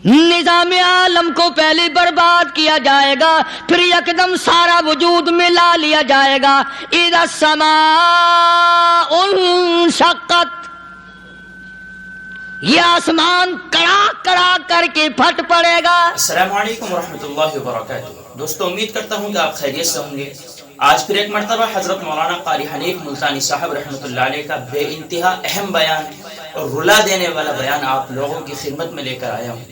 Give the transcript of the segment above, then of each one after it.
نظام عالم کو پہلے برباد کیا جائے گا، پھر یکدم سارا وجود ملا لیا جائے گا۔ اذا السماء انشقت، یہ آسمان کڑا کڑا کر کے پھٹ پڑے گا۔ السلام علیکم ورحمۃ اللہ وبرکاتہ۔ دوستو، امید کرتا ہوں کہ آپ خیریت سے ہوں گے۔ آج پھر ایک مرتبہ حضرت مولانا قاری حنیف ملتانی صاحب رحمۃ اللہ علیہ کا بے انتہا اہم بیان اور رلا دینے والا بیان آپ لوگوں کی خدمت میں لے کر آیا ہوں،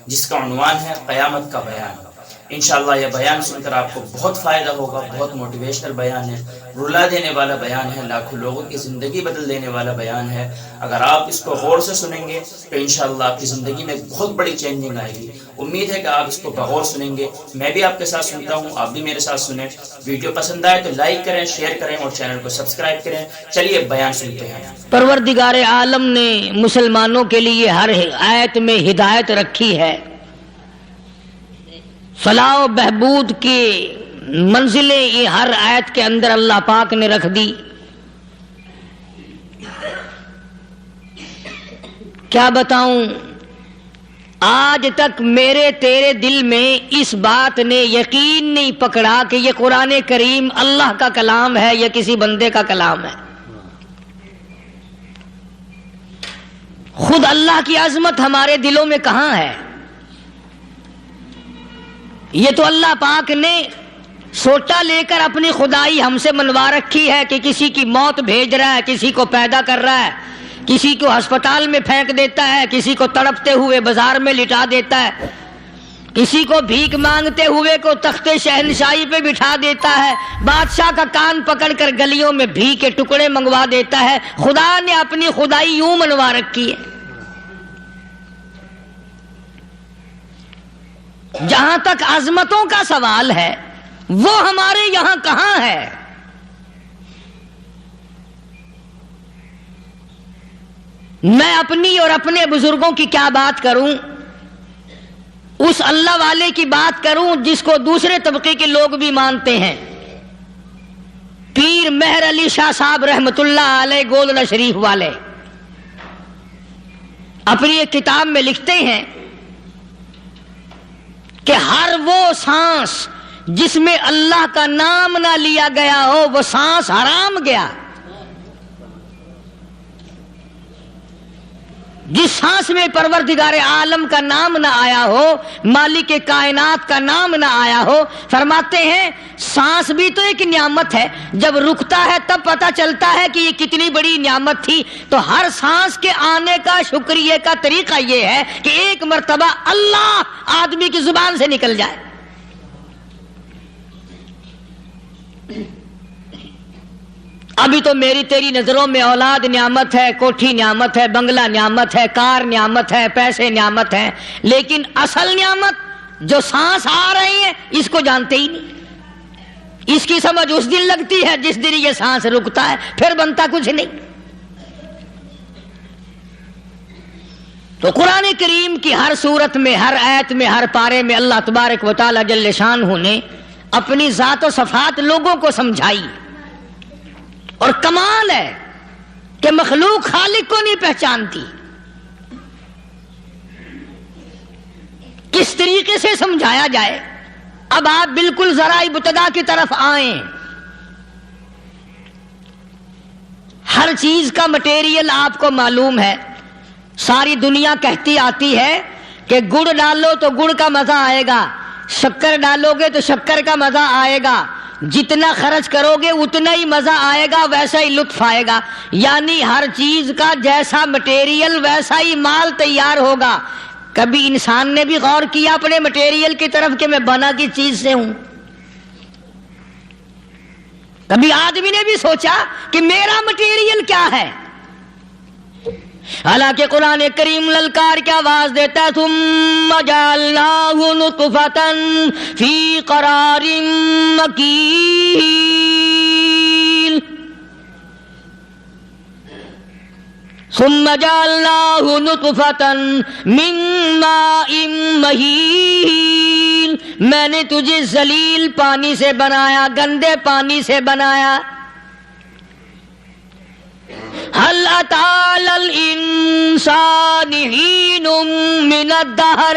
جس کا عنوان ہے قیامت کا بیان۔ انشاءاللہ یہ بیان سن کر آپ کو بہت فائدہ ہوگا۔ بہت موٹیویشنل بیان ہے، رلا دینے والا بیان ہے، لاکھوں لوگوں کی زندگی بدل دینے والا بیان ہے۔ اگر آپ اس کو غور سے سنیں گے تو انشاءاللہ آپ کی زندگی میں بہت بڑی چینجنگ آئے گی۔ امید ہے کہ آپ اس کو بغور سنیں گے، میں بھی آپ کے ساتھ سنتا ہوں، آپ بھی میرے ساتھ سنیں۔ ویڈیو پسند آئے تو لائک کریں، شیئر کریں اور چینل کو سبسکرائب کریں۔ چلیے بیان سنتے ہیں۔ پروردگار عالم نے مسلمانوں کے لیے ہر آیت میں ہدایت رکھی ہے، فلاح و بہبود کی منزلیں یہ ہر آیت کے اندر اللہ پاک نے رکھ دی۔ کیا بتاؤں، آج تک میرے تیرے دل میں اس بات نے یقین نہیں پکڑا کہ یہ قرآن کریم اللہ کا کلام ہے یا کسی بندے کا کلام ہے۔ خود اللہ کی عظمت ہمارے دلوں میں کہاں ہے؟ یہ تو اللہ پاک نے سوٹا لے کر اپنی خدائی ہم سے منوا رکھی ہے کہ کسی کی موت بھیج رہا ہے، کسی کو پیدا کر رہا ہے، کسی کو ہسپتال میں پھینک دیتا ہے، کسی کو تڑپتے ہوئے بازار میں لٹا دیتا ہے، کسی کو بھیک مانگتے ہوئے کو تخت شہنشاہی پہ بٹھا دیتا ہے، بادشاہ کا کان پکڑ کر گلیوں میں بھیک کے ٹکڑے منگوا دیتا ہے۔ خدا نے اپنی خدائی یوں منوا رکھی ہے۔ جہاں تک عظمتوں کا سوال ہے، وہ ہمارے یہاں کہاں ہے؟ میں اپنی اور اپنے بزرگوں کی کیا بات کروں، اس اللہ والے کی بات کروں جس کو دوسرے طبقے کے لوگ بھی مانتے ہیں۔ پیر مہر علی شاہ صاحب رحمت اللہ علیہ گولڈا شریف والے اپنی ایک کتاب میں لکھتے ہیں کہ ہر وہ سانس جس میں اللہ کا نام نہ لیا گیا ہو وہ سانس حرام گیا۔ جس سانس میں پروردگار عالم کا نام نہ آیا ہو، مالک کائنات کا نام نہ آیا ہو، فرماتے ہیں سانس بھی تو ایک نعمت ہے، جب رکتا ہے تب پتہ چلتا ہے کہ یہ کتنی بڑی نعمت تھی۔ تو ہر سانس کے آنے کا شکریہ کا طریقہ یہ ہے کہ ایک مرتبہ اللہ آدمی کی زبان سے نکل جائے۔ ابھی تو میری تیری نظروں میں اولاد نعمت ہے، کوٹھی نعمت ہے، بنگلہ نعمت ہے، کار نعمت ہے، پیسے نعمت ہے، لیکن اصل نعمت جو سانس آ رہی ہے اس کو جانتے ہی نہیں۔ اس کی سمجھ اس دن لگتی ہے جس دن یہ سانس رکتا ہے، پھر بنتا کچھ نہیں۔ تو قرآن کریم کی ہر صورت میں، ہر آیت میں، ہر پارے میں اللہ تبارک و تعالی جل شانہ نے اپنی ذات و صفات لوگوں کو سمجھائی۔ اور کمال ہے کہ مخلوق خالق کو نہیں پہچانتی۔ کس طریقے سے سمجھایا جائے؟ اب آپ بالکل ذرا ابتدا کی طرف آئیں۔ ہر چیز کا مٹیریل آپ کو معلوم ہے۔ ساری دنیا کہتی آتی ہے کہ گڑ ڈالو تو گڑ کا مزہ آئے گا، شکر ڈالو گے تو شکر کا مزہ آئے گا، جتنا خرچ کرو گے اتنا ہی مزہ آئے گا، ویسا ہی لطف آئے گا۔ یعنی ہر چیز کا جیسا مٹیریل ویسا ہی مال تیار ہوگا۔ کبھی انسان نے بھی غور کیا اپنے مٹیریل کی طرف کہ میں بنا کس چیز سے ہوں؟ کبھی آدمی نے بھی سوچا کہ میرا مٹیریل کیا ہے؟ حالانکہ قرآن کریم للکار کی آواز دیتا ہے ثم جعلناہ نطفۃ فی قرار مکین، ثم جعلناہ نطفۃ من ماء مہین، میں نے تجھے ذلیل پانی سے بنایا، گندے پانی سے بنایا۔ هل أتى على الإنسان حين من الدهر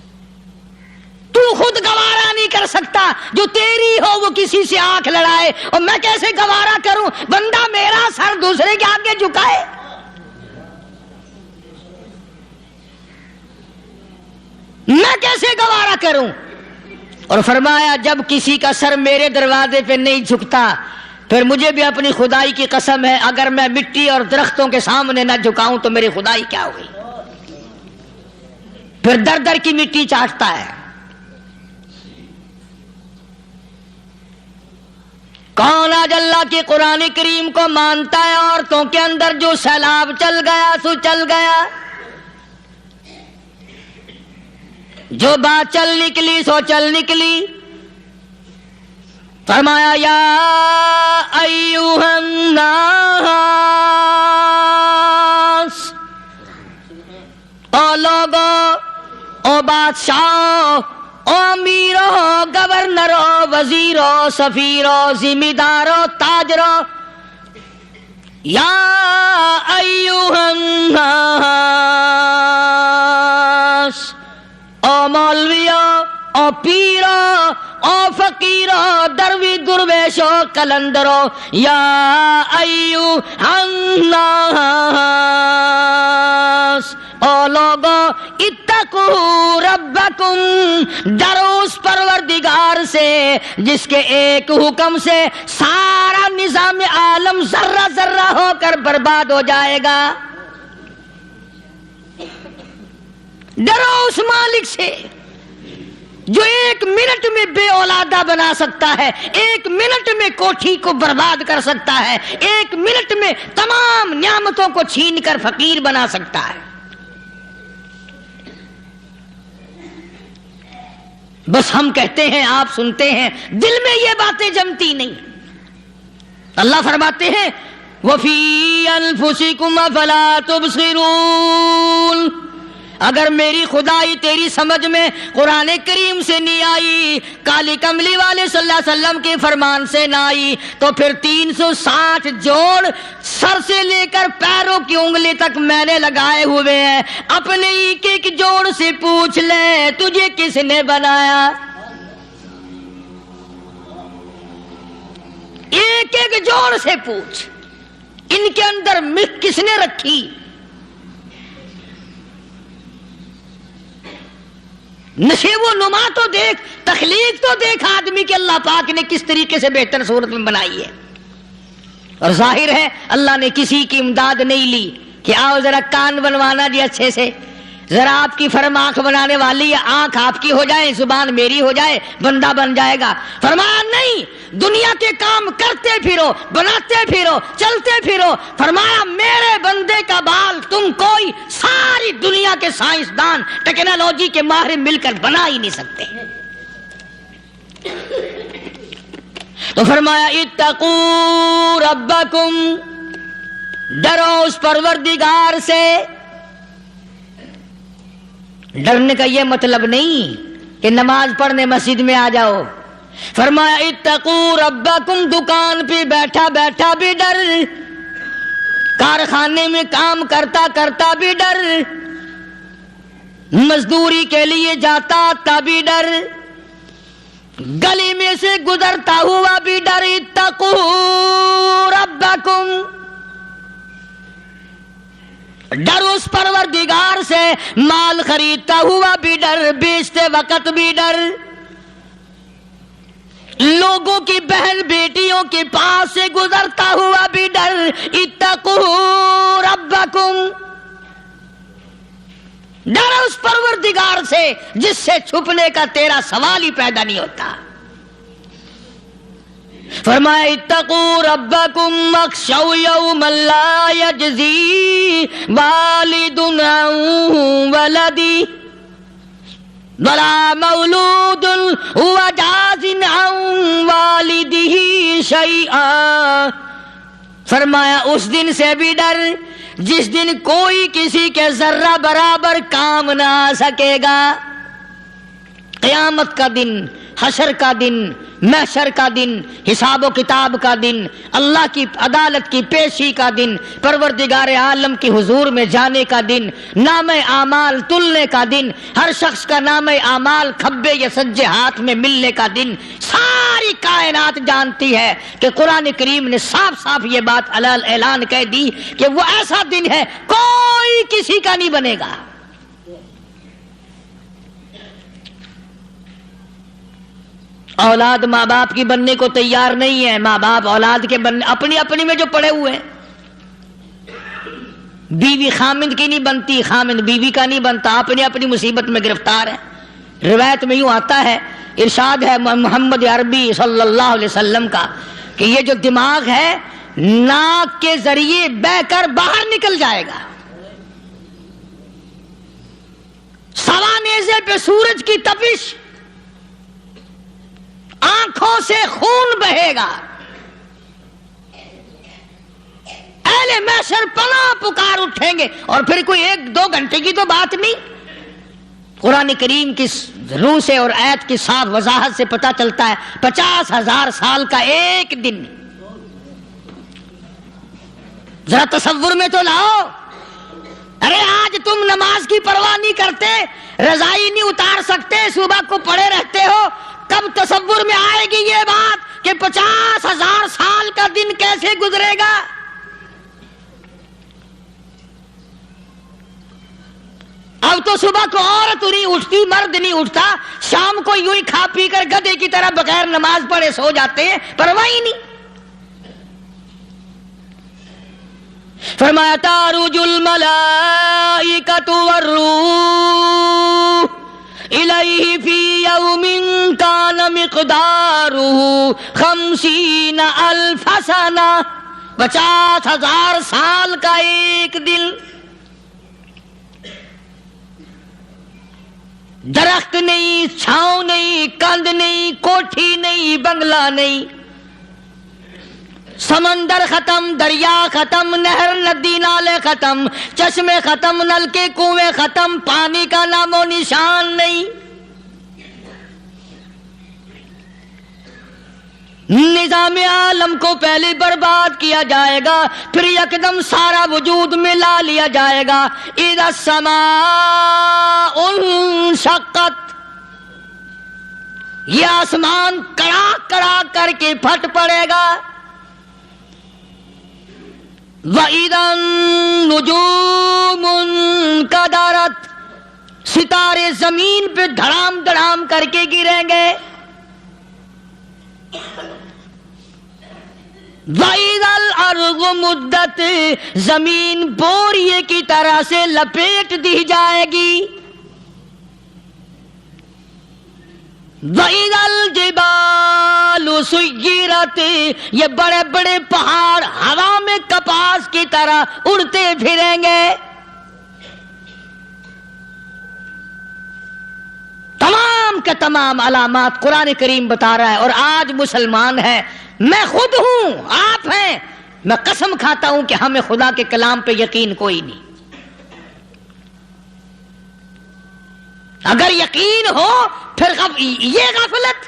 کر سکتا جو تیری ہو وہ کسی سے آنکھ لڑائے، اور میں کیسے گوارا کروں بندہ میرا سر دوسرے کے آگے جھکائے؟ میں کیسے گوارا کروں؟ اور فرمایا جب کسی کا سر میرے دروازے پہ نہیں جھکتا پھر مجھے بھی اپنی خدائی کی قسم ہے اگر میں مٹی اور درختوں کے سامنے نہ جھکاؤں تو میری خدائی کیا ہوئی؟ پھر در در کی مٹی چاٹتا ہے۔ کون آج اللہ کے قرآن کریم کو مانتا ہے؟ عورتوں کے اندر جو سیلاب چل گیا سو چل گیا، جو بات چل نکلی سو چل نکلی۔ فرمایا یا ایھا الناس، او لوگو، او بادشاہ، او امیرو، گورنرو، وزیرو، سفیرو، ذمہ دارو، تاجرو، یا ایھا الناس، او مولویو، او پیرو، او فقیرو، دروی درویشو، کلندرو، یا ایھا الناس، او لوگو، اتقوا ربکم، ڈرو اس پروردگار سے جس کے ایک حکم سے سارا نظام عالم ذرہ ذرہ ہو کر برباد ہو جائے گا۔ ڈرو اس مالک سے جو ایک منٹ میں بے اولادہ بنا سکتا ہے، ایک منٹ میں کوٹھی کو برباد کر سکتا ہے، ایک منٹ میں تمام نعمتوں کو چھین کر فقیر بنا سکتا ہے۔ بس ہم کہتے ہیں، آپ سنتے ہیں، دل میں یہ باتیں جمتی نہیں۔ اللہ فرماتے ہیں وَفِي أَنفُسِكُمْ أَفَلَا تُبْصِرُونَ، اگر میری خدائی تیری سمجھ میں قرآن کریم سے نہیں آئی، کالی کملی والے صلی اللہ علیہ وسلم کے فرمان سے نہ آئی، تو پھر 360 جوڑ سر سے لے کر پیروں کی انگلی تک میں نے لگائے ہوئے ہیں۔ اپنے ایک ایک جوڑ سے پوچھ لے تجھے کس نے بنایا؟ ایک ایک جوڑ سے پوچھ، ان کے اندر مکھ کس نے رکھی؟ نشیب و نما تو دیکھ، تخلیق تو دیکھ آدمی کے اللہ پاک نے کس طریقے سے بہتر صورت میں بنائی ہے۔ اور ظاہر ہے اللہ نے کسی کی امداد نہیں لی کہ آؤ ذرا کان بنوانا جی اچھے سے، ذرا آپ کی فرم آنکھ بنانے والی ہے، آنکھ آپ کی ہو جائے، زبان میری ہو جائے، بندہ بن جائے گا۔ فرمایا نہیں، دنیا کے کام کرتے پھرو، بناتے پھرو، چلتے پھرو۔ فرمایا میرے بندے کا بال تم کوئی ساری دنیا کے سائنسدان، ٹیکنالوجی کے ماہر مل کر بنا ہی نہیں سکتے۔ تو فرمایا اتقوا ربکم، ڈرو اس پروردگار سے۔ ڈرنے کا یہ مطلب نہیں کہ نماز پڑھنے مسجد میں آ جاؤ۔ فرمایا اتقوا ربکم، دکان پہ بیٹھا بیٹھا بھی ڈر، کارخانے میں کام کرتا کرتا بھی ڈر، مزدوری کے لیے جاتا تب بھی ڈر، گلی میں سے گزرتا ہوا بھی ڈر۔ اتقوا ربکم، ڈر اس پروردگار سے، مال خریدتا ہوا بھی ڈر، بیچتے وقت بھی ڈر، لوگوں کی بہن بیٹیوں کے پاس سے گزرتا ہوا بھی ڈر۔ اتقوا ربکم، ڈر اس پروردگار سے جس سے چھپنے کا تیرا سوال ہی پیدا نہیں ہوتا۔ فرمایا اتقوا ربکم واخشوا یوما لا یجزی والد عن ولدہ ولا مولود هو جاز عن والدہ شیئا۔ فرمایا اس دن سے بھی ڈر جس دن کوئی کسی کے ذرہ برابر کام نہ آ سکے گا۔ قیامت کا دن حشر کا دن، محشر کا دن، حساب و کتاب کا دن، اللہ کی عدالت کی پیشی کا دن، پروردگار عالم کی حضور میں جانے کا دن، نام اعمال تلنے کا دن، ہر شخص کا نام اعمال کھبے یا سجے ہاتھ میں ملنے کا دن، ساری کائنات جانتی ہے کہ قرآن کریم نے صاف صاف یہ بات اعلان کہہ دی کہ وہ ایسا دن ہے کوئی کسی کا نہیں بنے گا۔ اولاد ماں باپ کی بننے کو تیار نہیں ہے، ماں باپ اولاد کے بننے اپنی اپنی میں جو پڑے ہوئے ہیں۔ بیوی خامند کی نہیں بنتی، خامند بیوی کا نہیں بنتا، اپنی اپنی مصیبت میں گرفتار ہے۔ روایت میں یوں آتا ہے، ارشاد ہے محمد عربی صلی اللہ علیہ وسلم کا کہ یہ جو دماغ ہے ناک کے ذریعے بہ کر باہر نکل جائے گا، سوا نیزے پہ سورج کی تپش، آنکھوں سے خون بہے گا، اہل محشر پناہ پکار اٹھیں گے، اور پھر کوئی 1-2 گھنٹے کی تو بات نہیں۔ قرآن کریم کی روح سے اور آیت کی صاف وضاحت سے پتہ چلتا ہے 50,000 سال کا ایک دن۔ ذرا تصور میں تو لاؤ، ارے آج تم نماز کی پرواہ نہیں کرتے، رضائی نہیں اتار سکتے، صبح کو پڑے رہتے ہو، کب تصور میں آئے گی یہ بات کہ 50,000 سال کا دن کیسے گزرے گا؟ اب تو صبح کو عورت نہیں اٹھتی، مرد نہیں اٹھتا، شام کو یوں ہی کھا پی کر گدھے کی طرح بغیر نماز پڑھے سو جاتے ہیں، پرواہ ہی نہیں۔ فرمایا تعرج الملائکۃ والروح الیہ فی یوم کان مقدارہ 50,000 سنہ، 50,000 سال کا ایک دن۔ درخت نہیں، چھاؤں نہیں، کند نہیں، کوٹھی نہیں، بنگلہ نہیں، سمندر ختم، دریا ختم، نہر ندی نالے ختم، چشمے ختم، نل کے کنویں ختم، پانی کا نام و نشان نہیں۔ نظام عالم کو پہلے برباد کیا جائے گا، پھر یکدم سارا وجود ملا لیا جائے گا۔ اذا السماء انشقت، یہ آسمان کڑاک کڑاک کر کے پھٹ پڑے گا۔ وَإِذَا النُّجُومُ انْكَدَرَتْ، ستارے زمین پہ دھڑام دھڑام کر کے گریں گے۔ وَإِذَا الْأَرْضُ مُدَّتْ، زمین بوریے کی طرح سے لپیٹ دی جائے گی۔ وَإِذَا الْجِبَالُ سُيِّرَتْ، یہ بڑے بڑے پہاڑ ہوا میں کپاس کی طرح اڑتے پھریں گے۔ تمام کے تمام علامات قرآن کریم بتا رہا ہے، اور آج مسلمان ہے، میں خود ہوں، آپ ہیں، میں قسم کھاتا ہوں کہ ہمیں خدا کے کلام پہ یقین کوئی نہیں۔ اگر یقین ہو پھر یہ غفلت۔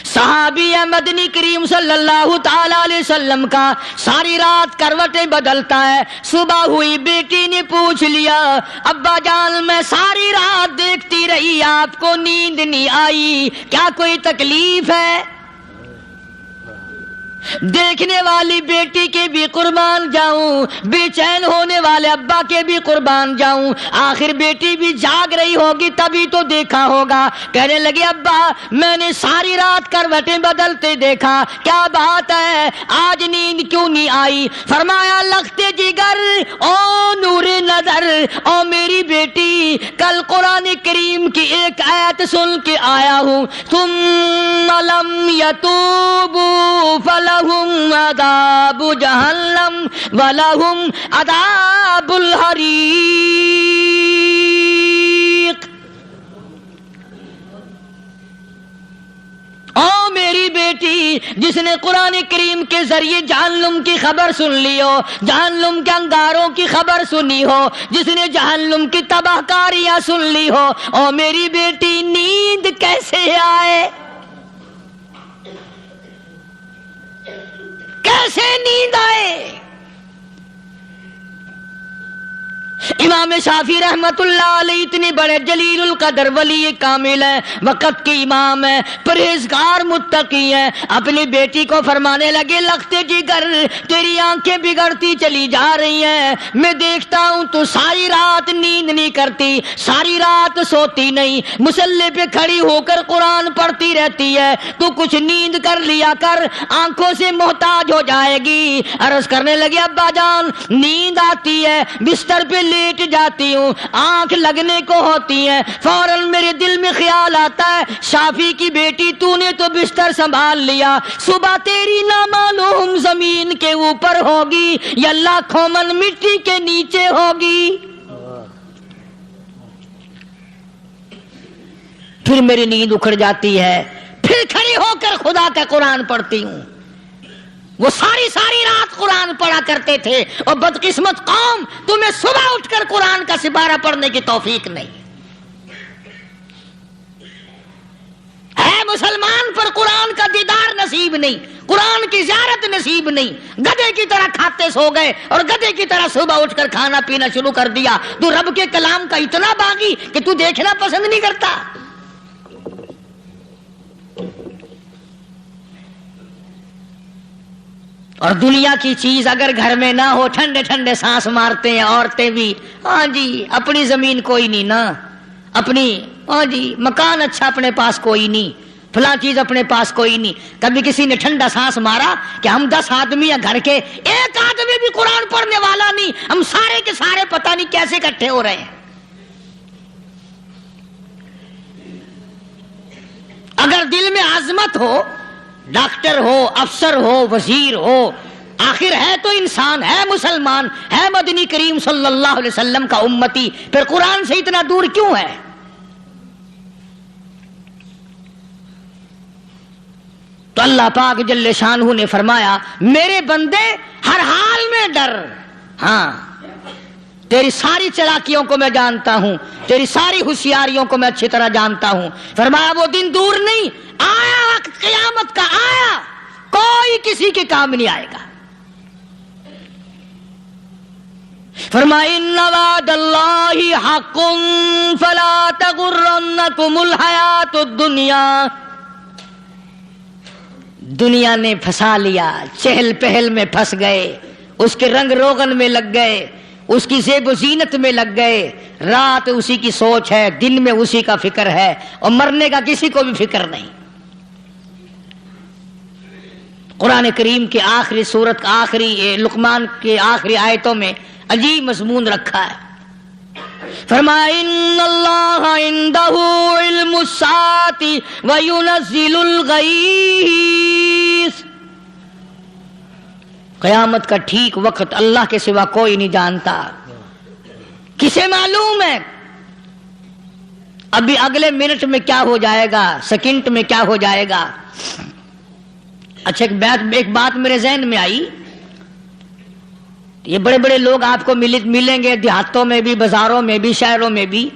صحابی مدنی کریم صلی اللہ تعالی علیہ وسلم کا ساری رات کروٹیں بدلتا ہے، صبح ہوئی بیٹی نے پوچھ لیا، ابا جان میں ساری رات دیکھتی رہی، آپ کو نیند نہیں آئی، کیا کوئی تکلیف ہے؟ دیکھنے والی بیٹی کے بھی قربان جاؤں، بے چین ہونے والے ابا کے بھی قربان جاؤں، آخر بیٹی بھی جاگ رہی ہوگی تبھی تو دیکھا ہوگا۔ کہنے لگے ابا میں نے ساری رات کروٹیں بدلتے دیکھا، کیا بات ہے، آج نیند کیوں نہیں آئی؟ فرمایا لختے جگر او نور نظر، او میری بیٹی کل قرآن کریم کی ایک آیت سن کے آیا ہوں، ثم لم یتوبوا فلہم عذاب جہنم ولہم عذاب الحریق۔ او میری بیٹی جس نے قرآن کریم کے ذریعے جہنم کی خبر سن لی ہو، جہنم کے انگاروں کی خبر سنی ہو، جس نے جہنم کی تباہ کاریاں سن لی ہو، او میری بیٹی نیند کیسے آئے، کیسے نیند آئے؟ امام شافعی رحمت اللہ علیہ اتنے بڑے جلیل القدر ولی کامل ہیں، وقت کے امام ہیں، پرہیزگار متقی ہیں، اپنی بیٹی کو فرمانے لگے لختے جگر تیری آنکھیں بگڑتی چلی جا رہی ہیں، میں دیکھتا ہوں تو ساری رات نیند نہیں کرتی، ساری رات سوتی نہیں، مصلی پہ کھڑی ہو کر قرآن پڑھتی رہتی ہے، تو کچھ نیند کر لیا کر، آنکھوں سے محتاج ہو جائے گی۔ عرض کرنے لگے ابا جان نیند آتی ہے، بستر پہ لیٹ جاتی ہوں، آنکھ لگنے کو ہوتی ہے، فوراً میرے دل میں خیال آتا ہے شافی کی بیٹی تو نے تو بستر سنبھال لیا، صبح تیری نامعلوم زمین کے اوپر ہوگی یا لاکھوں من مٹی کے نیچے ہوگی۔ پھر میری نیند اکھڑ جاتی ہے، پھر کھڑی ہو کر خدا کا قرآن پڑھتی ہوں۔ وہ ساری رات قرآن پڑھا کرتے تھے، اور بدقسمت قوم تمہیں صبح اٹھ کر قرآن کا سپارہ پڑھنے کی توفیق نہیں ہے۔ مسلمان پر قرآن کا دیدار نصیب نہیں، قرآن کی زیارت نصیب نہیں، گدھے کی طرح کھاتے سو گئے اور گدھے کی طرح صبح اٹھ کر کھانا پینا شروع کر دیا۔ تو رب کے کلام کا اتنا باغی کہ تو دیکھنا پسند نہیں کرتا۔ اور دنیا کی چیز اگر گھر میں نہ ہو، ٹھنڈے ٹھنڈے سانس مارتے ہیں عورتیں بھی، ہاں جی اپنی زمین کوئی نہیں نا، اپنی ہاں جی مکان اچھا اپنے پاس کوئی نہیں، فلاں چیز اپنے پاس کوئی نہیں۔ کبھی کسی نے ٹھنڈا سانس مارا کہ ہم 10 آدمی ہیں گھر کے، ایک آدمی بھی قرآن پڑھنے والا نہیں، ہم سارے کے سارے پتہ نہیں کیسے اکٹھے ہو رہے ہیں۔ اگر دل میں عظمت ہو، ڈاکٹر ہو، افسر ہو، وزیر ہو، آخر ہے تو انسان، ہے مسلمان، ہے مدنی کریم صلی اللہ علیہ وسلم کا امتی، پھر قرآن سے اتنا دور کیوں ہے؟ تو اللہ پاک جل شانہ نے فرمایا میرے بندے ہر حال میں ڈر، ہاں تیری ساری چلاکیوں کو میں جانتا ہوں، تیری ساری ہوشیاریوں کو میں اچھی طرح جانتا ہوں۔ فرمایا وہ دن دور نہیں، آیا وقت قیامت کا، آیا، کوئی کسی کے کام نہیں آئے گا۔ فرمایا ان وعد اللہ حق فلا تغرنکم الحیات الدنیا۔ دنیا نے پھنسا لیا، چہل پہل میں پھنس گئے، اس کے رنگ روغن میں لگ گئے، اس کی زیب و زینت میں لگ گئے، رات اسی کی سوچ ہے، دن میں اسی کا فکر ہے، اور مرنے کا کسی کو بھی فکر نہیں۔ قرآن کریم کے آخری سورت کا آخری لقمان کے آخری آیتوں میں عجیب مضمون رکھا ہے۔ فرمایا ان اللہ عندہ علم الساعۃ وینزل الغیث۔ قیامت کا ٹھیک وقت اللہ کے سوا کوئی نہیں جانتا، کسے معلوم ہے ابھی اگلے منٹ میں کیا ہو جائے گا، سیکنڈ میں کیا ہو جائے گا۔ اچھا ایک بات میرے ذہن میں آئی، یہ بڑے بڑے لوگ آپ کو ملیں گے دیہاتوں میں بھی، بازاروں میں بھی، شہروں میں بھی،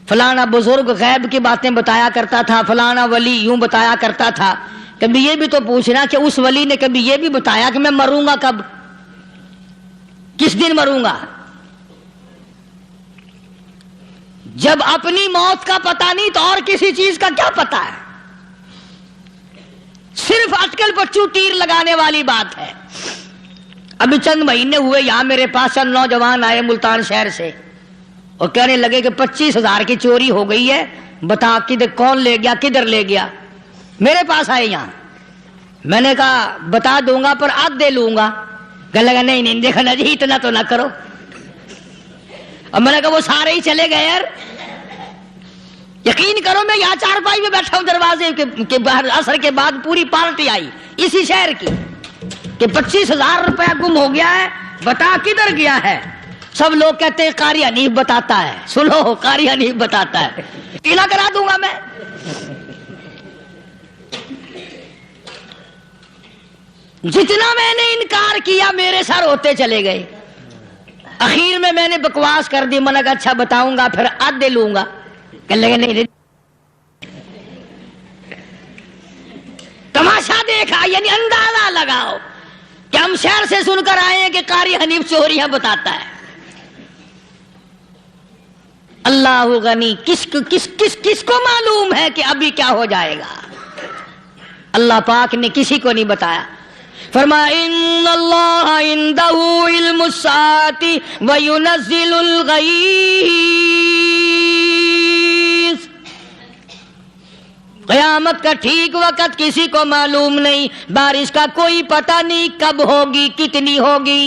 فلانا بزرگ غیب کی باتیں بتایا کرتا تھا، فلانا ولی یوں بتایا کرتا تھا۔ کبھی یہ بھی تو پوچھنا کہ اس ولی نے کبھی یہ بھی بتایا کہ میں مروں گا کب، کس دن مروں گا؟ جب اپنی موت کا پتہ نہیں تو اور کسی چیز کا کیا پتہ ہے؟ صرف اٹکل پچو تیر لگانے والی بات ہے۔ ابھی چند مہینے ہوئے یہاں میرے پاس چند نوجوان آئے ملتان شہر سے، اور کہنے لگے کہ 25,000 کی چوری ہو گئی ہے، بتا کدھر کون لے گیا، کدھر لے گیا۔ میرے پاس آئے یہاں، میں نے کہا بتا دوں گا پر آدھے لوں گا۔ کہنے لگا نہیں دیکھا نا جی اتنا تو نہ کرو۔ اور میں نے کہا وہ سارے ہی چلے گئے یار، یقین کرو میں یہاں چارپائی میں بیٹھا ہوں دروازے کے باہر، عصر کے بعد پوری پارٹی آئی اسی شہر کی کہ 25,000 روپیہ گم ہو گیا ہے، بتا کدھر گیا ہے۔ سب لوگ کہتے ہیں قاری حنیف بتاتا ہے، سنو قاری حنیف بتاتا ہے، ٹیلا کرا دوں گا میں۔ جتنا میں نے انکار کیا میرے سر ہوتے چلے گئے، اخیر میں نے بکواس کر دی، میں نے کہا اچھا بتاؤں گا پھر آدھے لوں گا۔ کہنے لگے نہیں دیکھا یعنی اندازہ لگاؤ کہ ہم شہر سے سن کر آئے ہیں کہ قاری حنیف چوریاں بتاتا ہے. اللہ غنی، کس کو معلوم ہے کہ ابھی کیا ہو جائے گا؟ اللہ پاک نے کسی کو نہیں بتایا. فرمایا ان اللہ عندہ علم الساعۃ وینزل الغیث. قیامت کا ٹھیک وقت کسی کو معلوم نہیں، بارش کا کوئی پتہ نہیں کب ہوگی، کتنی ہوگی.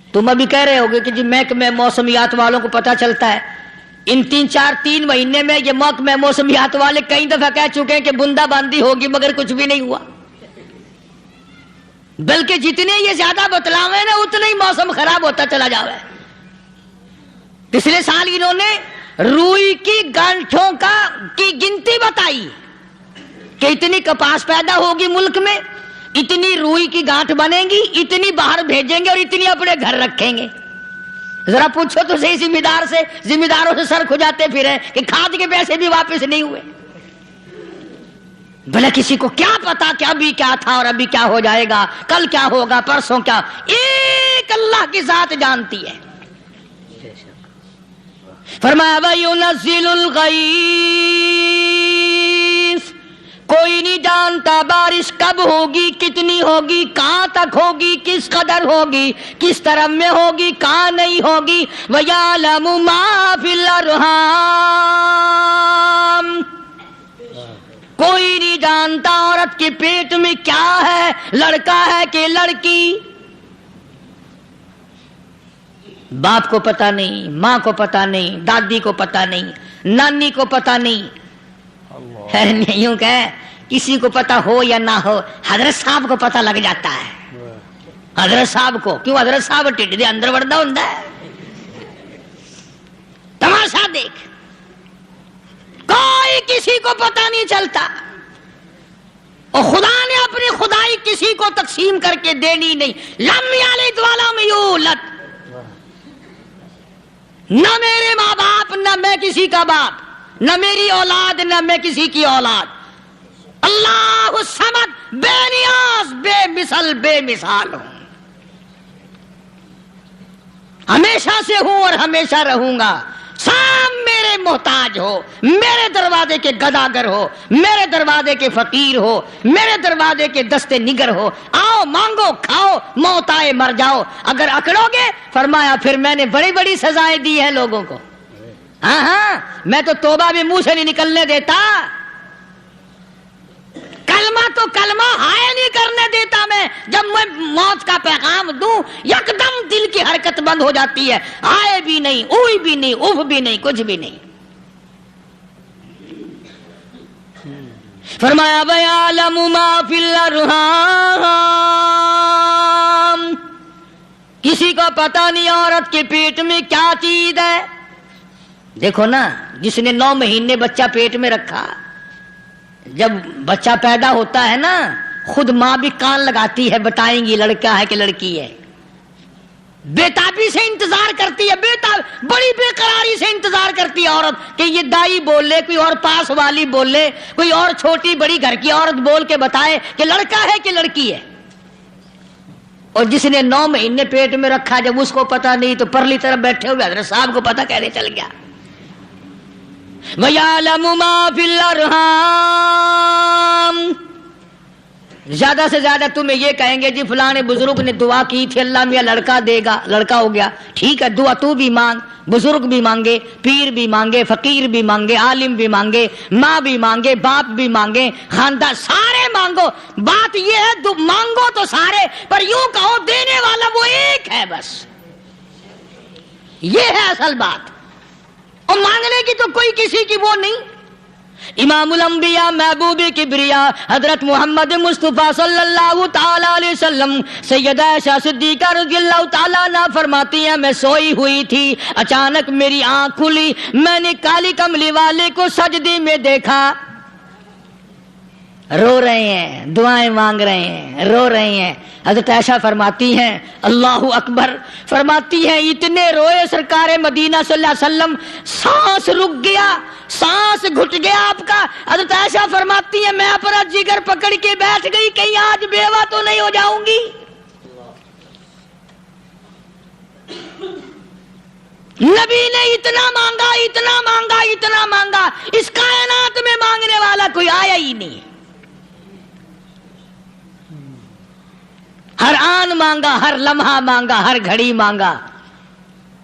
تم ابھی کہہ رہے ہوگے کہ جی محکمہ موسمیات والوں کو پتہ چلتا ہے. ان 3 مہینے میں یہ محکمہ موسمیات والے کئی دفعہ کہہ چکے ہیں کہ بوندا باندی ہوگی، مگر کچھ بھی نہیں ہوا. بلکہ جتنے یہ زیادہ بتلاوے نا اتنا ہی موسم خراب ہوتا چلا جاوے. پچھلے سال انہوں نے روئی کی گانٹھوں کی گنتی بتائی کہ اتنی کپاس پیدا ہوگی ملک میں، اتنی روئی کی گانٹھ بنے گی، اتنی باہر بھیجیں گے اور اتنی اپنے گھر رکھیں گے. ذرا پوچھو تو صحیح ذمہ داروں سے سر کھجاتے پھرے کہ کھاد کے پیسے بھی واپس نہیں ہوئے. بھلا کسی کو کیا پتا کہ ابھی کیا تھا اور ابھی کیا ہو جائے گا، کل کیا ہوگا، پرسوں کیا. ایک اللہ کی ذات جانتی ہے. فرمایا وَيُنَزِّلُ الْغَيْثَ، کوئی نہیں جانتا بارش کب ہوگی، کتنی ہوگی، کہاں تک ہوگی، کس قدر ہوگی، کس طرف میں ہوگی، کہاں نہیں ہوگی. وَيَعْلَمُ مَا فِي الْأَرْحَامِ، کوئی نہیں جانتا عورت کے پیٹ میں کیا ہے، لڑکا ہے کہ لڑکی. باپ کو پتہ نہیں، ماں کو پتہ نہیں، دادی کو پتہ نہیں، نانی کو پتہ نہیں. یوں کہ کسی کو پتہ ہو یا نہ ہو، حضرت صاحب کو پتہ لگ جاتا ہے. حضرت صاحب کو کیوں؟ حضرت صاحب ٹھڈ دے اندر وڑدا ہوندا ہے. تماشا دیکھ، کوئی کسی کو پتہ نہیں چلتا. اور خدا نے اپنی خدائی کسی کو تقسیم کر کے دینی نہیں. لم یلد ولم یولد، نہ میرے ماں باپ، نہ میں کسی کا باپ، نہ میری اولاد، نہ میں کسی کی اولاد. اللہ الصمد، بے نیاز، بے مثال ہوں. ہمیشہ سے ہوں اور ہمیشہ رہوں گا. سام میرے محتاج ہو، میرے دروازے کے گداگر ہو، میرے دروازے کے فقیر ہو، میرے دروازے کے دستے نگر ہو. آؤ مانگو کھاؤ، موت آئے مر جاؤ. اگر اکڑو گے، فرمایا پھر میں نے بڑی بڑی سزائیں دی ہیں لوگوں کو. ہاں میں تو توبہ بھی منہ سے نہیں نکلنے دیتا. کلمہ ہائے نہیں کرنے دیتا میں. جب میں موت کا پیغام دوں یکدم دل کی حرکت بند ہو جاتی ہے. آئے بھی نہیں، اوئی بھی نہیں، اف بھی نہیں، کچھ بھی نہیں. فرمایا وَيَعْلَمُ مَا فِي الْأَرْحَامِ، کسی کو پتہ نہیں عورت کے پیٹ میں کیا چیز ہے. دیکھو نا، جس نے 9 مہینے بچہ پیٹ میں رکھا، جب بچہ پیدا ہوتا ہے نا، خود ماں بھی کان لگاتی ہے، بتائیں گی لڑکا ہے کہ لڑکی ہے. بےتابی سے انتظار کرتی ہے، بڑی بے قراری سے انتظار کرتی ہے عورت کہ یہ دائی بول لے، کوئی اور پاس والی بول لے، کوئی اور چھوٹی بڑی گھر کی عورت بول کے بتائے کہ لڑکا ہے کہ لڑکی ہے. اور جس نے 9 مہینے پیٹ میں رکھا، جب اس کو پتہ نہیں تو پرلی طرف بیٹھے ہوئے حضرت صاحب کو پتہ کیسے چل گیا. وَيَعْلَمُ مَا فِي الْأَرْحَامِ، زیادہ سے زیادہ تمہیں یہ کہیں گے جی فلاں بزرگ نے دعا کی تھی، اللہ میاں لڑکا دے گا، لڑکا ہو گیا. ٹھیک ہے، دعا تو بھی مانگ، بزرگ بھی مانگے، پیر بھی مانگے، فقیر بھی مانگے، عالم بھی مانگے، ماں بھی مانگے، باپ بھی مانگے، خاندان سارے مانگو. بات یہ ہے مانگو تو سارے، پر یوں کہو دینے والا وہ ایک ہے بس. یہ ہے اصل بات. اور مانگنے کی تو کوئی کسی کی وہ نہیں. امام الانبیاء محبوب کبریا حضرت محمد مصطفیٰ صلی اللہ تعالی علیہ وسلم سیدہ عائشہ صدیقہ رضی اللہ تعالیٰ عنہ فرماتی ہیں میں سوئی ہوئی تھی، اچانک میری آنکھ کھلی، میں نے کالی کملی والے کو سجدے میں دیکھا. رو رہے ہیں، دعائیں مانگ رہے ہیں، رو رہے ہیں. حضرت عائشہ فرماتی ہیں اللہ اکبر، فرماتی ہیں اتنے روئے سرکار مدینہ صلی اللہ علیہ وسلم، سانس رک گیا، سانس گھٹ گیا آپ کا. حضرت عائشہ فرماتی ہیں میں اپنا جگر پکڑ کے بیٹھ گئی، کہیں آج بیوہ تو نہیں ہو جاؤں گی. نبی نے اتنا مانگا، اتنا مانگا، اتنا مانگا، اس کائنات میں مانگنے والا کوئی آیا ہی نہیں. ہر آن مانگا، ہر لمحہ مانگا، ہر گھڑی مانگا،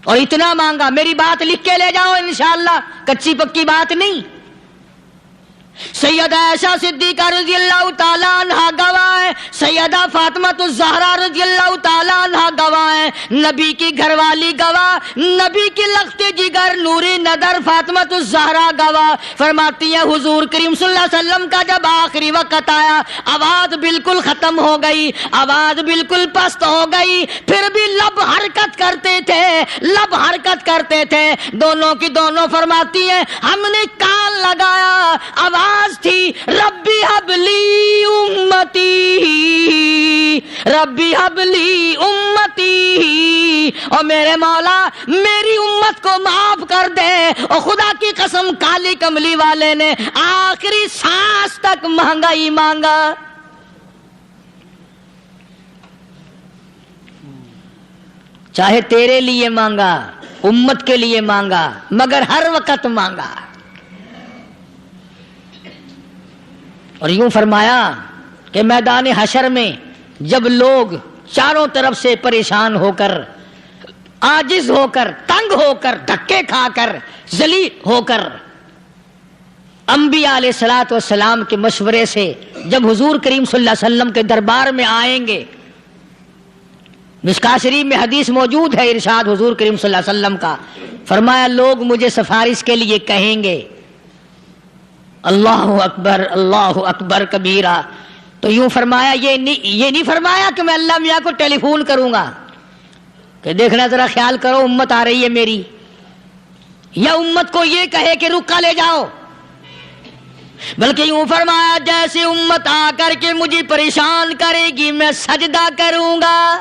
اور اتنا مانگا. میری بات لکھ کے لے جاؤ انشاءاللہ، کچی پکی بات نہیں. سیدہ عائشہ صدیقہ رضی اللہ تعالیٰ عنہ گواہ ہے، سیدہ فاطمہ الزہرا رضی اللہ تعالیٰ عنہ گواہ ہے، نبی کی گھر والی گواہ، نبی کی لخت جگر نوری نظر فاطمہ الزہرا گواہ. فرماتی ہیں حضور کریم صلی اللہ علیہ وسلم کا جب آخری وقت آیا، آواز بالکل ختم ہو گئی، آواز بالکل پست ہو گئی، پھر بھی لب حرکت کرتے تھے، لب حرکت کرتے تھے، دونوں کی دونوں. فرماتی ہیں ہم نے کان لگایا، آواز تھی ربی حبلی امتی، ربی حبلی امتی، اور میرے مولا میری امت کو معاف کر دے. اور خدا کی قسم کالی کملی والے نے آخری سانس تک مانگا ہی مانگا. چاہے تیرے لیے مانگا، امت کے لیے مانگا، مگر ہر وقت مانگا. اور یوں فرمایا کہ میدان حشر میں جب لوگ چاروں طرف سے پریشان ہو کر، عاجز ہو کر، تنگ ہو کر، دھکے کھا کر، ذلیل ہو کر، انبیاء علیہ الصلوۃ والسلام کے مشورے سے جب حضور کریم صلی اللہ علیہ وسلم کے دربار میں آئیں گے، مشکاۃ شریف میں حدیث موجود ہے، ارشاد حضور کریم صلی اللہ علیہ وسلم کا، فرمایا لوگ مجھے سفارش کے لیے کہیں گے اللہ اکبر، اللہ اکبر کبیرہ. تو یوں فرمایا، یہ نہیں فرمایا کہ میں اللہ میاں کو ٹیلی فون کروں گا کہ دیکھنا ذرا خیال کرو امت آ رہی ہے میری، یا امت کو یہ کہے کہ رکا لے جاؤ، بلکہ یوں فرمایا جیسے امت آ کر کے مجھے پریشان کرے گی میں سجدہ کروں گا،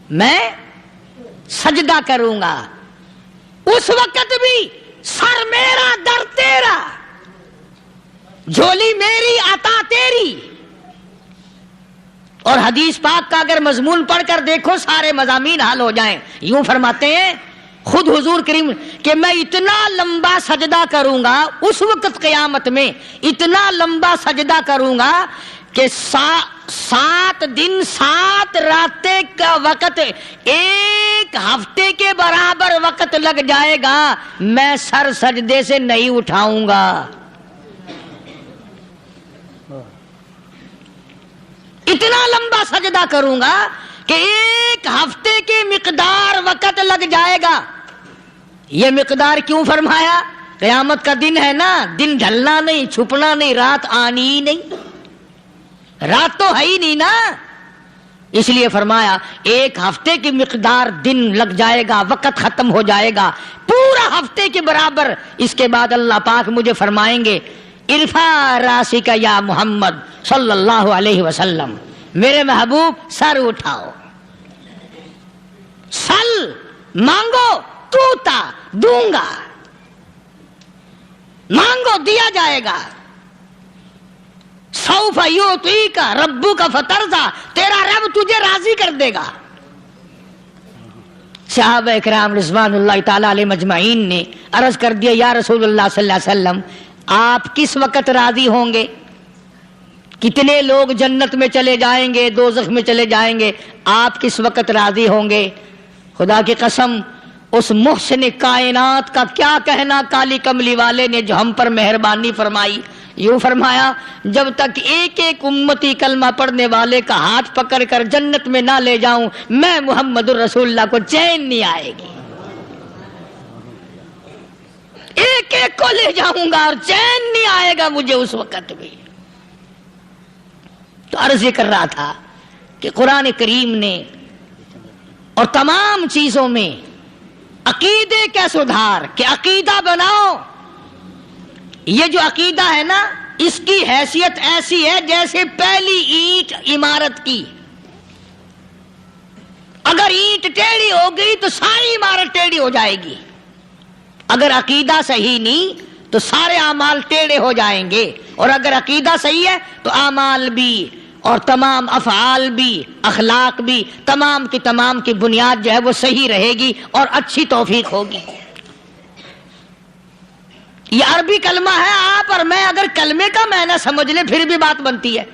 میں سجدہ کروں گا. اس وقت بھی سر میرا در تیرا، جھولی میری عطا تیری. اور حدیث پاک کا اگر مضمون پڑھ کر دیکھو سارے مضامین حل ہو جائیں. یوں فرماتے ہیں خود حضور کریم کہ میں اتنا لمبا سجدہ کروں گا اس وقت قیامت میں، اتنا لمبا سجدہ کروں گا کہ 7 دن 7 راتیں کا وقت 1 ہفتے کے برابر وقت لگ جائے گا، میں سر سجدے سے نہیں اٹھاؤں گا. اتنا لمبا سجدہ کروں گا کہ 1 ہفتے کے مقدار وقت لگ جائے گا. یہ مقدار کیوں فرمایا؟ قیامت کا دن ہے نا، دن ڈھلنا نہیں، چھپنا نہیں، رات آنی ہی نہیں، رات تو ہے ہی نہیں نا، اس لیے فرمایا 1 ہفتے کی مقدار دن لگ جائے گا، وقت ختم ہو جائے گا پورا ہفتے کے برابر. اس کے بعد اللہ پاک مجھے فرمائیں گے ارفع راسک یا محمد صلی اللہ علیہ وسلم، میرے محبوب سر اٹھاؤ، سل مانگو توتا دوں گا، مانگو دیا جائے گا. سوف یعطیک ربک فترضی، تیرا رب تجھے راضی کر دے گا. صحابہ اکرام رضوان اللہ تعالی علیہ مجمعین نے عرض کر دیا یا رسول اللہ صلی اللہ علیہ وسلم آپ کس وقت راضی ہوں گے؟ کتنے لوگ جنت میں چلے جائیں گے، دوزخ میں چلے جائیں گے، آپ کس وقت راضی ہوں گے؟ خدا کی قسم اس محسن کائنات کا کیا کہنا کالی کملی والے نے جو ہم پر مہربانی فرمائی. یوں فرمایا جب تک ایک ایک امتی کلمہ پڑھنے والے کا ہاتھ پکڑ کر جنت میں نہ لے جاؤں میں محمد الرسول اللہ کو چین نہیں آئے گی. ایک ایک کو لے جاؤں گا اور چین نہیں آئے گا مجھے اس وقت بھی. تو عرض کر رہا تھا کہ قرآن کریم نے اور تمام چیزوں میں عقیدے کا سدھار کہ عقیدہ بناؤ. یہ جو عقیدہ ہے نا اس کی حیثیت ایسی ہے جیسے پہلی اینٹ عمارت کی. اگر اینٹ ٹیڑھی ہو گئی تو ساری عمارت ٹیڑھی ہو جائے گی. اگر عقیدہ صحیح نہیں تو سارے اعمال ٹیڑھے ہو جائیں گے. اور اگر عقیدہ صحیح ہے تو اعمال بھی اور تمام افعال بھی اخلاق بھی تمام کی بنیاد جو ہے وہ صحیح رہے گی اور اچھی توفیق ہوگی. یہ عربی کلمہ ہے. آپ اور میں اگر کلمے کا معنی سمجھ لیں پھر بھی بات بنتی ہے.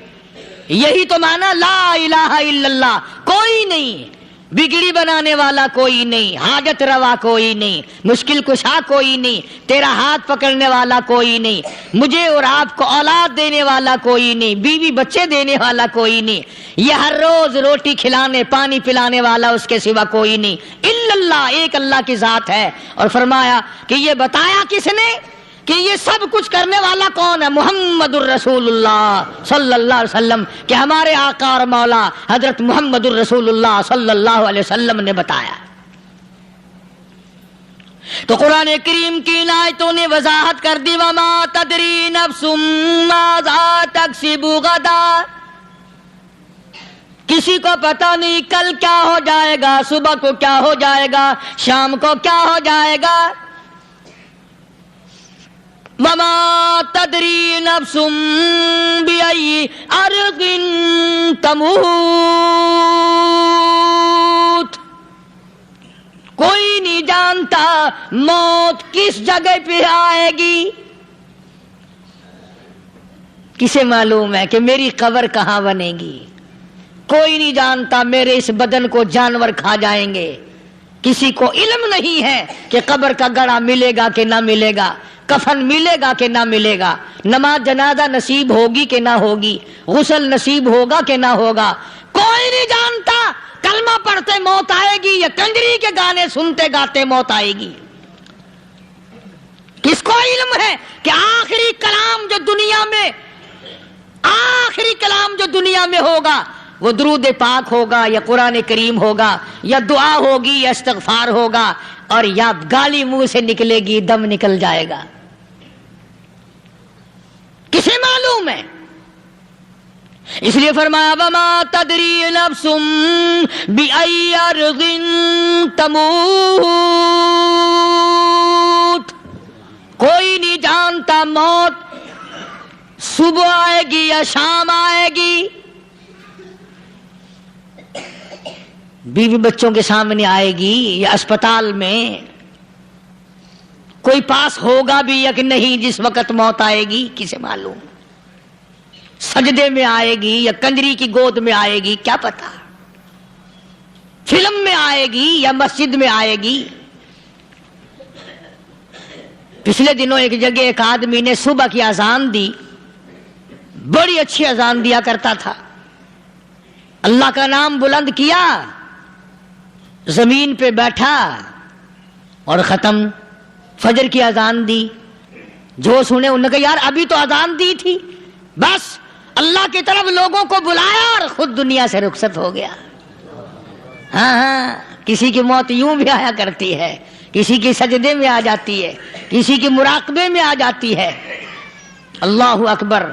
یہی تو معنی لا الہ الا اللہ. کوئی نہیں بگڑی بنانے والا، کوئی نہیں حاجت روا، کوئی نہیں مشکل کشا، کوئی نہیں تیرا ہاتھ پکڑنے والا، کوئی نہیں مجھے اور آپ کو اولاد دینے والا، کوئی نہیں بیوی بچے دینے والا، کوئی نہیں یہ ہر روز روٹی کھلانے پانی پلانے والا اس کے سوا کوئی نہیں الا اللہ. ایک اللہ کی ذات ہے. اور فرمایا کہ یہ بتایا کس نے کہ یہ سب کچھ کرنے والا کون ہے؟ محمد الرسول اللہ صلی اللہ علیہ وسلم، کہ ہمارے آقا اور مولا حضرت محمد الرسول اللہ صلی اللہ علیہ وسلم نے بتایا. تو قرآن کریم کی ان آیتوں نے وضاحت کر دی وما تدری نفس ماذا تکسب غدا. کسی کو پتہ نہیں کل کیا ہو جائے گا، صبح کو کیا ہو جائے گا، شام کو کیا ہو جائے گا. وما تدری نفس بأي أرض تموت. کوئی نہیں جانتا موت کس جگہ پہ آئے گی. کسے معلوم ہے کہ میری قبر کہاں بنے گی؟ کوئی نہیں جانتا میرے اس بدن کو جانور کھا جائیں گے. کسی کو علم نہیں ہے کہ قبر کا گڑھا ملے گا کہ نہ ملے گا، کفن ملے گا کہ نہ ملے گا، نماز جنازہ نصیب ہوگی کہ نہ ہوگی، غسل نصیب ہوگا کہ نہ ہوگا. کوئی نہیں جانتا کلمہ پڑھتے موت آئے گی یا کنجری کے گانے سنتے گاتے موت آئے گی. کس کو علم ہے کہ آخری کلام جو دنیا میں ہوگا وہ درود پاک ہوگا یا قرآن کریم ہوگا یا دعا ہوگی یا استغفار ہوگا اور یا گالی منہ سے نکلے گی، دم نکل جائے گا. کسے معلوم ہے؟ اس لیے فرمایا وما تدری نفس بأي أرض تموت. کوئی نہیں جانتا موت صبح آئے گی یا شام آئے گی، بیوی بچوں کے سامنے آئے گی یا اسپتال میں، کوئی پاس ہوگا بھی یا کہ نہیں جس وقت موت آئے گی کسے معلوم. سجدے میں آئے گی یا کنجری کی گود میں آئے گی کیا پتا، فلم میں آئے گی یا مسجد میں آئے گی. پچھلے دنوں ایک جگہ ایک آدمی نے صبح کی اذان دی، بڑی اچھی اذان دیا کرتا تھا، اللہ کا نام بلند کیا، زمین پہ بیٹھا اور ختم. فجر کی اذان دی، جو سنے انہوں نے کہا یار ابھی تو اذان دی تھی. بس اللہ کی طرف لوگوں کو بلایا اور خود دنیا سے رخصت ہو گیا. ہاں کسی کی موت یوں بھی آیا کرتی ہے، کسی کی سجدے میں آ جاتی ہے، کسی کی مراقبے میں آ جاتی ہے. اللہ اکبر.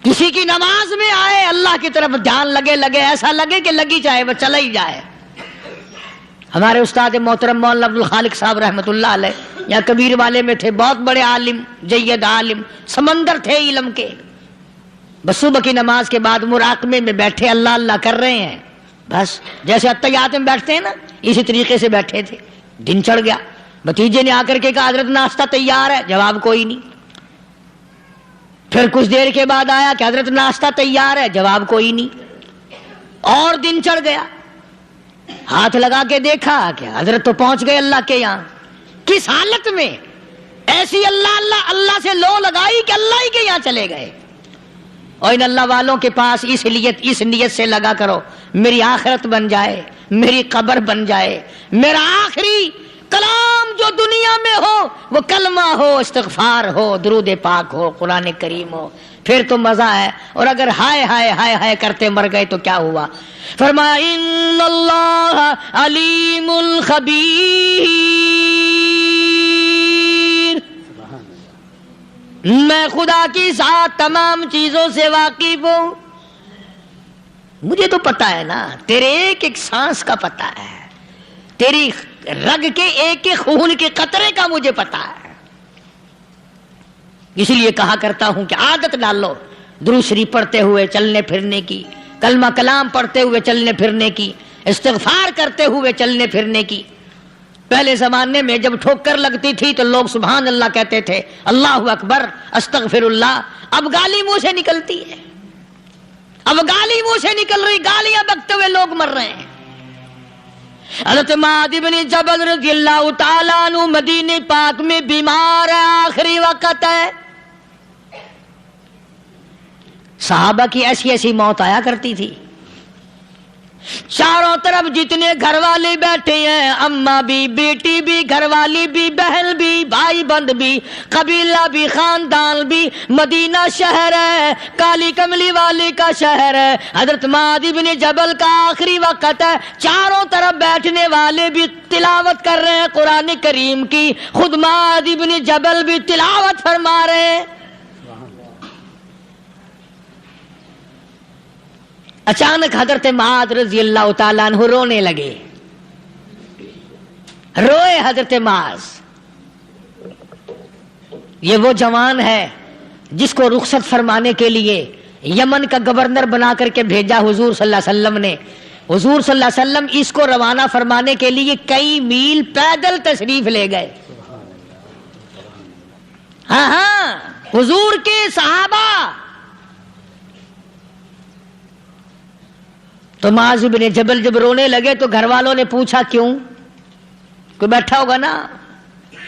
کسی کی نماز میں آئے، اللہ کی طرف دھیان لگے ایسا لگے کہ لگی جائے وہ چلا ہی جائے. ہمارے استاد محترم مولانا عبد الخالق صاحب رحمۃ اللہ علیہ یا کبیر والے میں تھے، بہت بڑے عالم، جید عالم، سمندر تھے علم کے. بس صبح کی نماز کے بعد مراقبے میں بیٹھے اللہ اللہ کر رہے ہیں، بس جیسے اتحیات میں بیٹھتے ہیں نا اسی طریقے سے بیٹھے تھے. دن چڑھ گیا، بھتیجے نے آ کر کے کہا حضرت ناشتہ تیار ہے، جواب کوئی نہیں. پھر کچھ دیر کے بعد آیا کہ حضرت ناشتہ تیار ہے، جواب کوئی نہیں. اور دن چڑھ گیا، ہاتھ لگا کے دیکھا کہ حضرت تو پہنچ گئے اللہ کے یہاں. کس حالت میں؟ ایسی اللہ اللہ اللہ سے لو لگائی کہ اللہ ہی کے یہاں چلے گئے. اور ان اللہ والوں کے پاس اس نیت سے لگا کرو میری آخرت بن جائے، میری قبر بن جائے، میرا آخری کلام جو دنیا میں ہو وہ کلمہ ہو، استغفار ہو، درود پاک ہو، قرآن کریم ہو، پھر تو مزہ ہے. اور اگر ہائے ہائے ہائے ہائے کرتے مر گئے تو کیا ہوا؟ فرمایا ان اللہ علیم خبیر. میں خدا کی ذات تمام چیزوں سے واقف ہوں. مجھے تو پتا ہے نا، تیرے ایک ایک سانس کا پتا ہے، تیری رگ کے ایک ایک خون کے قطرے کا مجھے پتا ہے. اس لیے کہا کرتا ہوں کہ عادت ڈال لو درود شریف پڑھتے ہوئے چلنے پھرنے کی، کلمہ کلام پڑھتے ہوئے چلنے پھرنے کی، استغفار کرتے ہوئے چلنے پھرنے کی. پہلے زمانے میں جب ٹھوکر لگتی تھی تو لوگ سبحان اللہ کہتے تھے، اللہ اکبر، استغفر اللہ. اب گالی منہ سے نکلتی ہے، اب گالی منہ سے نکل رہی، گالیاں بکتے ہوئے لوگ مر رہے ہیں. حضرت معاذ بن جبل رضی اللہ تعالیٰ عنہ مدینہ پاک میں بیمار ہے، آخری وقت ہے. صحابہ کی ایسی ایسی موت آیا کرتی تھی. چاروں طرف جتنے گھر والے بیٹھے ہیں، اماں بھی، بیٹی بھی، گھر والی بھی، بہن بھی، بھائی بند بھی، قبیلہ بھی، خاندان بھی. مدینہ شہر ہے، کالی کملی والے کا شہر ہے. حضرت معاذ بن جبل کا آخری وقت ہے. چاروں طرف بیٹھنے والے بھی تلاوت کر رہے ہیں قرآن کریم کی، خود معاذ بن جبل بھی تلاوت فرما رہے ہیں. اچانک حضرت معاذ رضی اللہ تعالیٰ عنہ رونے لگے. روئے حضرت معاذ. یہ وہ جوان ہے جس کو رخصت فرمانے کے لیے یمن کا گورنر بنا کر کے بھیجا حضور صلی اللہ علیہ وسلم نے. حضور صلی اللہ علیہ وسلم اس کو روانہ فرمانے کے لیے کئی میل پیدل تشریف لے گئے. ہاں حضور کے صحابہ. تو معاذ بن جبل جب رونے لگے تو گھر والوں نے پوچھا کیوں؟ کوئی بیٹھا ہوگا نا.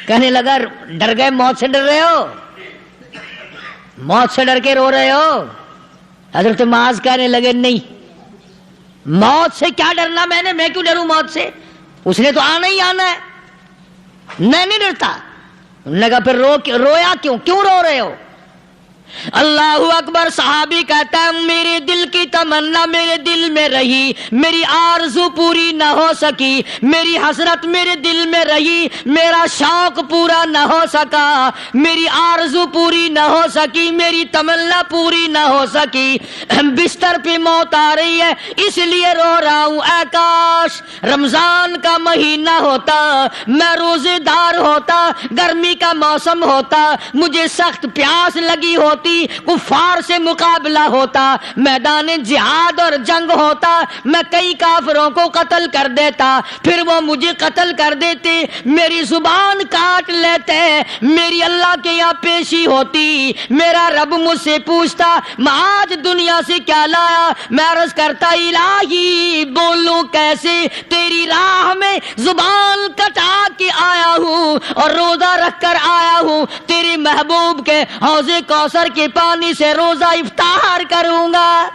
کہنے لگا ڈر گئے، موت سے ڈر رہے ہو، موت سے ڈر کے رو رہے ہو. حضرت معاذ کہنے لگے نہیں، موت سے کیا ڈرنا، میں کیوں ڈروں موت سے، اس نے تو آنا ہی آنا ہے، میں نہیں ڈرتا. انہوں نے کہا پھر رویا کیوں رو رہے ہو؟ اللہ اکبر. صحابی کہتا ہے میرے دل کی تمنا میرے دل میں رہی، میری آرزو پوری نہ ہو سکی، میری حسرت میرے دل میں رہی، میرا شوق پورا نہ ہو سکا، میری آرزو پوری نہ ہو سکی، میری تمنا پوری نہ ہو سکی. بستر پہ موت آ رہی ہے اس لیے رو رہا ہوں. اے کاش رمضان کا مہینہ ہوتا، میں روزے دار ہوتا، گرمی کا موسم ہوتا، مجھے سخت پیاس لگی ہوتی، کفار سے مقابلہ ہوتا، میدان جہاد اور جنگ ہوتا، میں کئی کافروں کو قتل کر دیتا، پھر وہ مجھے قتل کر دیتے، میری زبان کاٹ لیتے، میری اللہ کے یہاں پیشی ہوتی، میرا رب مجھ سے پوچھتا معاذ دنیا سے کیا لایا. میں عرض کرتا الہی بولوں کیسے، تیری راہ میں زبان کٹا کے آیا ہوں اور روزہ رکھ کر آیا ہوں، تیرے محبوب کے حوض کوثر کے پانی سے روزہ افطار کروں گا.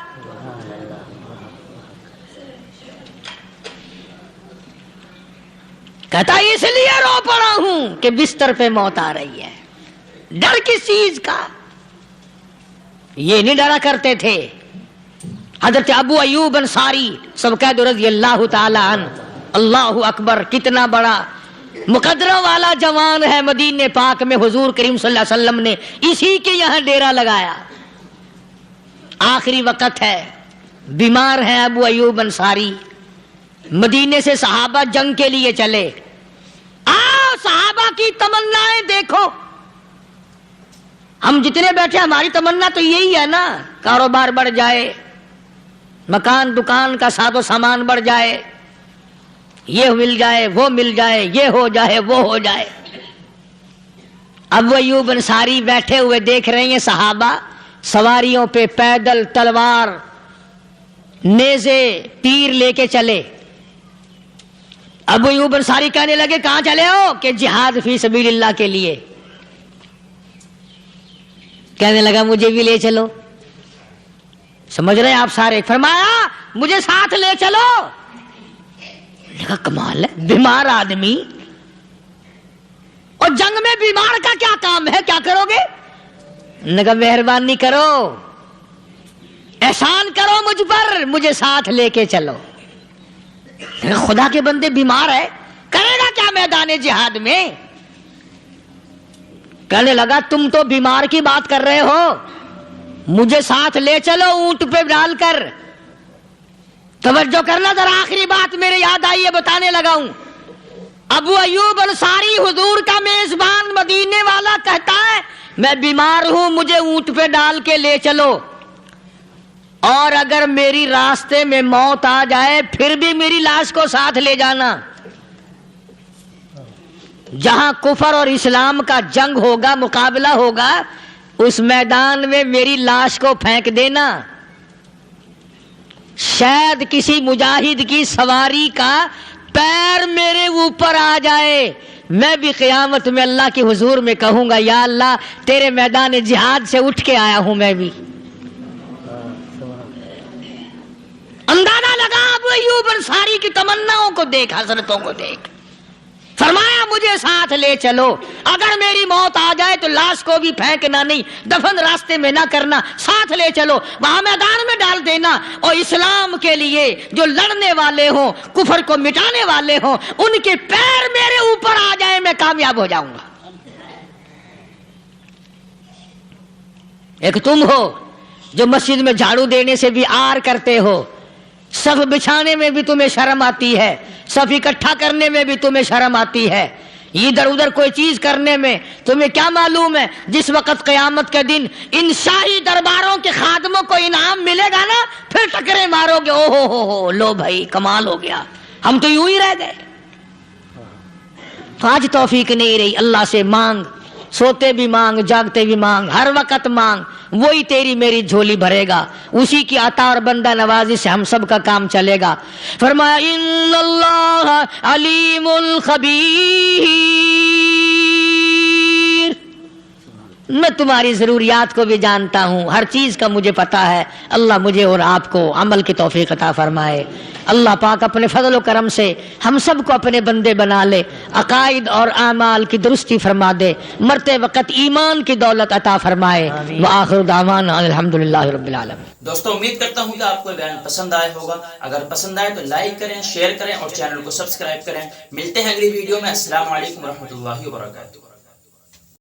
کہتا اس لیے رو پڑا ہوں کہ بستر پہ موت آ رہی ہے. ڈر کس چیز کا؟ یہ نہیں ڈرا کرتے تھے. حضرت ابو ایوب انصاری سب قید رضی اللہ تعالی عنہ. اللہ اکبر، کتنا بڑا مقدرہ والا جوان ہے. مدینہ پاک میں حضور کریم صلی اللہ علیہ وسلم نے اسی کے یہاں ڈیرا لگایا. آخری وقت ہے، بیمار ہیں ابو ایوب انصاری. مدینے سے صحابہ جنگ کے لیے چلے. آؤ صحابہ کی تمنائیں دیکھو. ہم جتنے بیٹھے ہماری تمنا تو یہی ہے نا، کاروبار بڑھ جائے، مکان دکان کا ساز و سامان بڑھ جائے، یہ مل جائے وہ مل جائے، یہ ہو جائے وہ ہو جائے. ابو ایوب انصاری بیٹھے ہوئے دیکھ رہے ہیں صحابہ سواریوں پہ پیدل، تلوار، نیزے، تیر لے کے چلے. ابو ایوب انصاری کہنے لگے کہاں چلے ہو؟ کہ جہاد فی سبیل اللہ کے لیے. کہنے لگا مجھے بھی لے چلو. سمجھ رہے ہیں آپ سارے؟ فرمایا مجھے ساتھ لے چلو. کہا کمال ہے، بیمار آدمی اور جنگ میں بیمار کا کیا کام ہے، کیا کرو گے؟ نے کہا مہربانی کرو، احسان کرو مجھ پر، مجھے ساتھ لے کے چلو. خدا کے بندے بیمار ہے، کرے گا کیا میدان جہاد میں؟ کہنے لگا تم تو بیمار کی بات کر رہے ہو، مجھے ساتھ لے چلو اونٹ پہ ڈال کر۔ توجہ کرنا ذرا، آخری بات میرے یاد آئی ہے، بتانے لگا ہوں۔ ابو ایوب انصاری حضور کا میزبان مدینے والا کہتا ہے میں بیمار ہوں، مجھے اونٹ پہ ڈال کے لے چلو، اور اگر میری راستے میں موت آ جائے پھر بھی میری لاش کو ساتھ لے جانا۔ جہاں کفر اور اسلام کا جنگ ہوگا، مقابلہ ہوگا، اس میدان میں میری لاش کو پھینک دینا۔ شاید کسی مجاہد کی سواری کا پیر میرے اوپر آ جائے، میں بھی قیامت میں اللہ کے حضور میں کہوں گا یا اللہ تیرے میدان جہاد سے اٹھ کے آیا ہوں میں بھی۔ اندازہ لگا ابو ایوب انصاری کی تمناؤں کو دیکھ، حسرتوں کو دیکھ، فرمایا مجھے ساتھ لے چلو، اگر میری موت آ جائے تو لاش کو بھی پھینکنا نہیں، دفن راستے میں نہ کرنا، ساتھ لے چلو، وہاں میدان میں ڈال دینا، اور اسلام کے لیے جو لڑنے والے ہوں، کفر کو مٹانے والے ہوں، ان کے پیر میرے اوپر آ جائے میں کامیاب ہو جاؤں گا۔ ایک تم ہو جو مسجد میں جھاڑو دینے سے بھی آر کرتے ہو، صف بچھانے میں بھی تمہیں شرم آتی ہے، صف اکٹھا کرنے میں بھی تمہیں شرم آتی ہے، ادھر ادھر کوئی چیز کرنے میں تمہیں کیا معلوم ہے جس وقت قیامت کے دن ان شاہی درباروں کے خادموں کو انعام ملے گا نا، پھر ٹکرے مارو گے، او ہو لو بھائی کمال ہو گیا، ہم تو یوں ہی رہ گئے۔ آج توفیق نہیں رہی، اللہ سے مانگ، سوتے بھی مانگ، جاگتے بھی مانگ، ہر وقت مانگ، وہی تیری میری جھولی بھرے گا، اسی کی عطا اور بندہ نوازی سے ہم سب کا کام چلے گا۔ فرمایا ان اللہ علیم خبیر، میں تمہاری ضروریات کو بھی جانتا ہوں، ہر چیز کا مجھے پتا ہے۔ اللہ مجھے اور آپ کو عمل کی توفیق عطا فرمائے۔ اللہ پاک اپنے فضل و کرم سے ہم سب کو اپنے بندے بنا لے، عقائد اور اعمال کی درستی فرما دے، مرتے وقت ایمان کی دولت عطا فرمائے۔ وآخر دعوانا الحمدللہ رب العالمین۔ دوستو امید کرتا ہوں کہ آپ کو یہ بیان پسند آیا ہوگا، اگر پسند آئے تو لائک کریں، شیئر کریں اور چینل کو سبسکرائب کریں۔ ملتے ہیں اگلی ویڈیو میں، السلام علیکم ورحمۃ اللہ وبرکاتہ۔